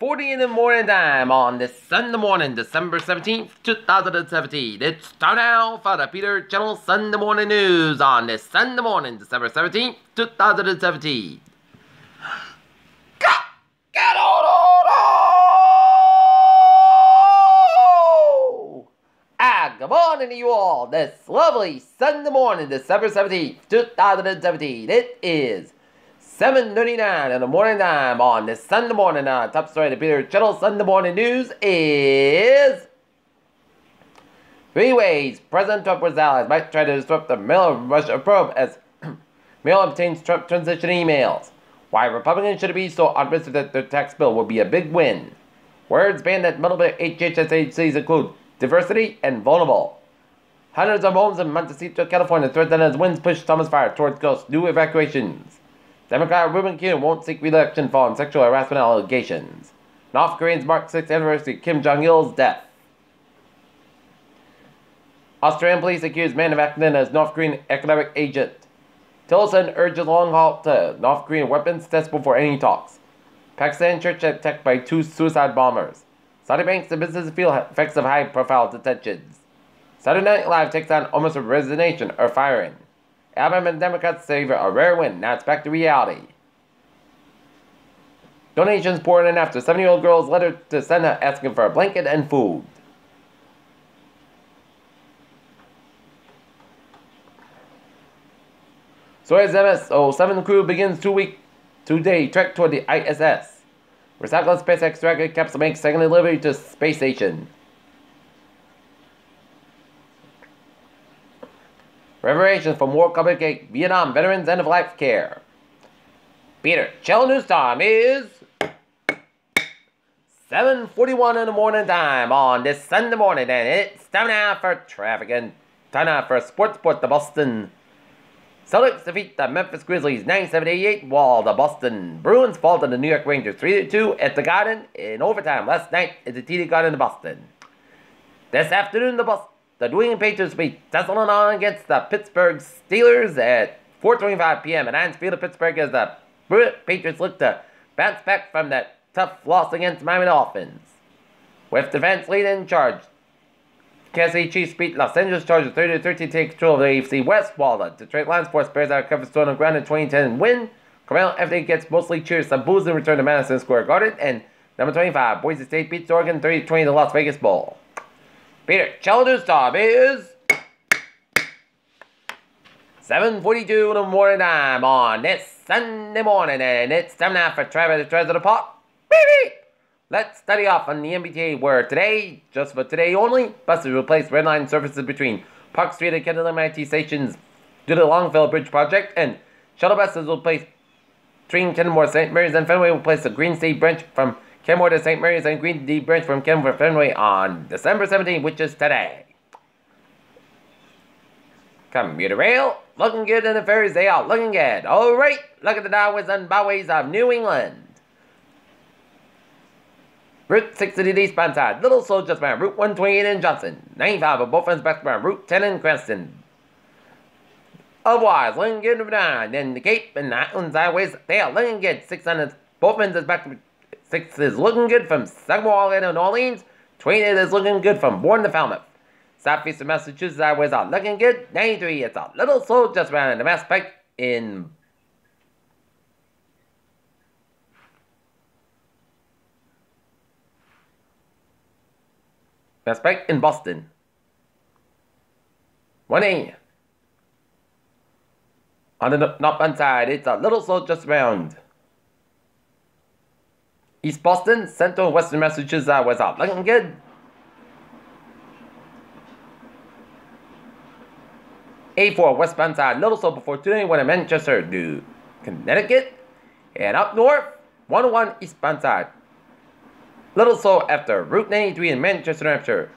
5:40 in the morning time on this Sunday morning, December 17th, 2017. It's time now for the Peter Channel Sunday Morning News on this Sunday morning, December 17th, 2017. Get on! Good morning to you all this lovely Sunday morning, December 17th, 2017. It is 7:39 in the morning time on this Sunday morning. Top story of the Peter Channel Sunday Morning News is 3 ways President Trump or his allies might try to disrupt the Russia probe as Mail obtains Trump transition emails. Why Republicans should be so optimistic that their tax bill will be a big win. Words banned at multiple HHS agencies include diversity and vulnerable. Hundreds of homes in Montecito, California threatened as winds push Thomas Fire towards coast. New evacuations. Democrat Ruben Kim won't seek re-election following sexual harassment allegations. North Koreans mark 6th anniversary of Kim Jong-il's death. Australian police accuse man of acting as North Korean economic agent. Tillerson urges long halt to North Korean weapons test before any talks. Pakistan church attacked by 2 suicide bombers. Saudi banks and businesses feel effects of high-profile detentions. Saturday Night Live takes on almost a resignation or firing. Alabama Democrats savor a rare win. Now it's back to reality. Donations pouring in after 7-year-old girl's letter to Senate asking for a blanket and food. Soyuz MS-07 crew begins 2-day trek toward the ISS. Recycled SpaceX rocket capsule makes second delivery to space station. Revelations from War Communicate Vietnam Veterans End of Life Care. Peter Channel News time is 7:41 in the morning time on this Sunday morning, and it's time now for traffic and time now for sports report. The Boston Celtics defeat the Memphis Grizzlies 97-88, while the Boston Bruins fall to the New York Rangers 3-2 at the Garden in overtime last night at the TD Garden in Boston. This afternoon, the New England Patriots will be tussling on against the Pittsburgh Steelers at 4:25 p.m. at Heinz Field of Pittsburgh as the Patriots look to bounce back from that tough loss against Miami Dolphins. With defense leading charge, Kansas City Chiefs beat Los Angeles Chargers 30-13 to take control of the AFC West, while the Detroit Lions force Bears out of cover stone on the ground in 2010 win. Carmelo Anthony gets mostly cheers, some boos in return to Madison Square Garden, and number 25, Boise State beats Oregon 30-20 in the Las Vegas Bowl. Peter Channel News time is 7:42 in the morning time on this Sunday morning, and it's time now for Travis the Treasure of the Pot. Beep beep! Let's study off on the MBTA, where today, just for today only, buses replace red line services between Park Street and Kendall MIT stations due to the Longfellow Bridge project, and shuttle buses will replace between Kenmore, St. Mary's, and Fenway will replace the Green State branch from Kenmore to St. Mary's and Green D branch from Kenmore to Fenway on December 17th, which is today. Commuter rail, looking good, and the ferries, they are looking good. Alright, look at the downways and byways of New England. Route 60 eastbound side, little slow just around Route 128 in Johnson. 95 of both ends back around Route 10 in Cranston. Otherwise, looking good over there. Then the Cape and the Highlands highways, they are looking good. 600 both ends is back to 6 is looking good from Sagamore to New Orleans. 28 is looking good from Bourne to Falmouth. Southeastern Massachusetts highways are looking good. 93, it's a little slow just around the Mass Pike in Boston. 1A. On the northbound side, it's a little slow just around East Boston. Central and Western Massachusetts highways are looking good. A4 westbound side, little slow before 291 in Manchester, New Connecticut. And up north, 101 eastbound side, little slow after Route 93 in Manchester, New Hampshire.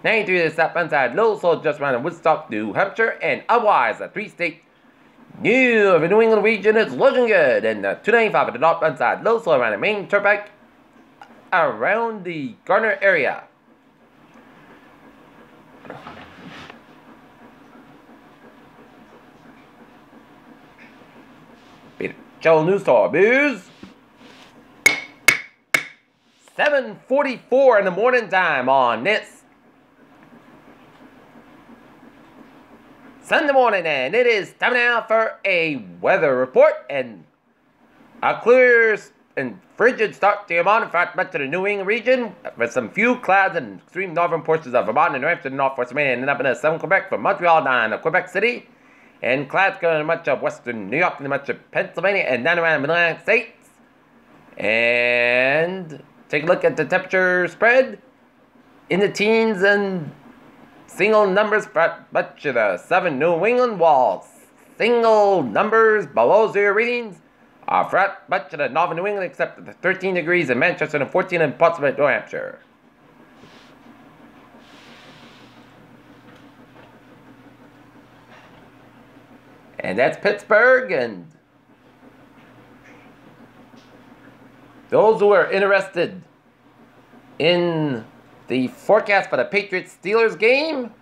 93 is southbound side, little slow just around Woodstock, New Hampshire. And otherwise, the 3-state New England region is looking good. And 295 at the northbound side, little slow around the main turnpike around the Garner area. Peter Channel News time is 7:44 in the morning time on this Sunday morning, and it is time now for a weather report and a clear and frigid start to your morning for much of the New England region with some few clouds in extreme northern portions of Vermont and New Hampshire, northwest Maine, and up in southern Quebec from Montreal down to Quebec City, and clouds going to much of western New York and much of Pennsylvania and down around the Mid-Atlantic states. And take a look at the temperature spread in the teens and single numbers for much of the southern New England, while single numbers below zero readings are for much of the northern New England except the 13 degrees in Manchester and 14 in Portsmouth, New Hampshire. And that's Pittsburgh, and those who are interested in the forecast for the Patriots-Steelers game,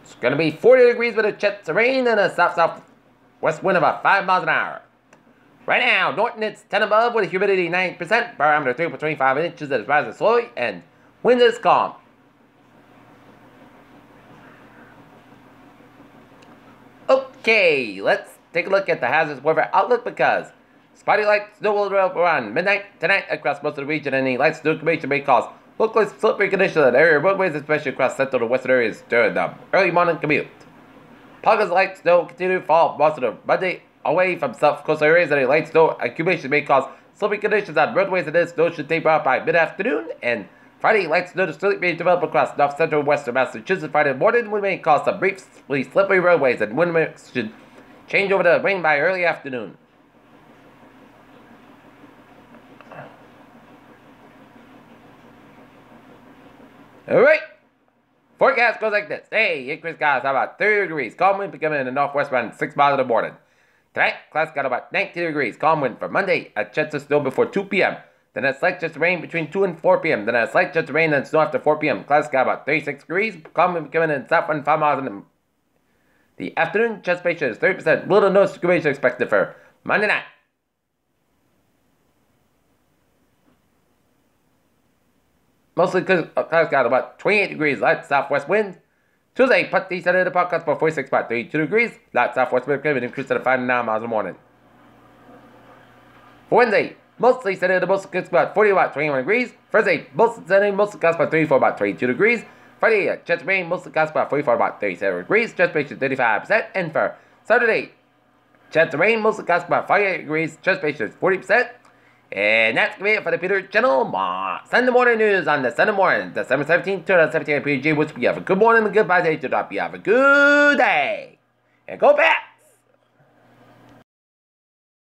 it's going to be 40 degrees with a chance of rain and a south-southwest wind of about 5 miles an hour. Right now, Norton, it's 10 above with a humidity 90%, barometer 3.25 inches that is rising slowly, and wind is calm. Okay, let's take a look at the hazardous weather outlook because spotty light snow will develop around midnight tonight across most of the region, and any light snow accumulation may cause locally slippery conditions in area roadways, especially across central to western areas during the early morning commute. Pockets of light snow will continue to fall most of the Monday away from south coastal areas, and any light snow accumulation may cause slippery conditions on roadways, and this snow should taper out by mid-afternoon. And Friday, light snow to still may develop across north central and western Massachusetts Friday morning, wind may cause some briefly slippery roadways, and wind mix should change over to rain by early afternoon. Alright, forecast goes like this. Hey, increased skies about 30 degrees, calm wind becoming in the northwest around 6 miles in the morning. Tonight, clouds got about 19 degrees, calm wind for Monday, a chance of snow before 2 p.m. Then a slight chance of rain between 2 and 4 p.m. Then a slight chance of rain and snow after 4 p.m. Clouds got about 36 degrees, calm wind becoming in south and 5 miles in the afternoon. Chance ratio is 30%, little to no circulation expected for Monday night. Mostly clouds got about 28 degrees, light southwest wind. Tuesday, put the east end of the podcast for 46 about 32 degrees, light southwest wind with an increase to 5 to 9 miles in the morning. For Wednesday, mostly sunny, the most clouds about 40 about 21 degrees. Thursday, mostly sunny, mostly clouds about 34 about 22 degrees. Friday, chance of rain, mostly clouds about 44 about 37 degrees, chance ratio 35%. And for Saturday, chance of rain, mostly clouds about 48 degrees, chance ratio 40%. And that's going to be it for the Peter Channel Sunday morning news on the Sunday morning, December 17th, 2017 at PG, which we have a good morning and a good bye day to drop. You have a good day. And go back.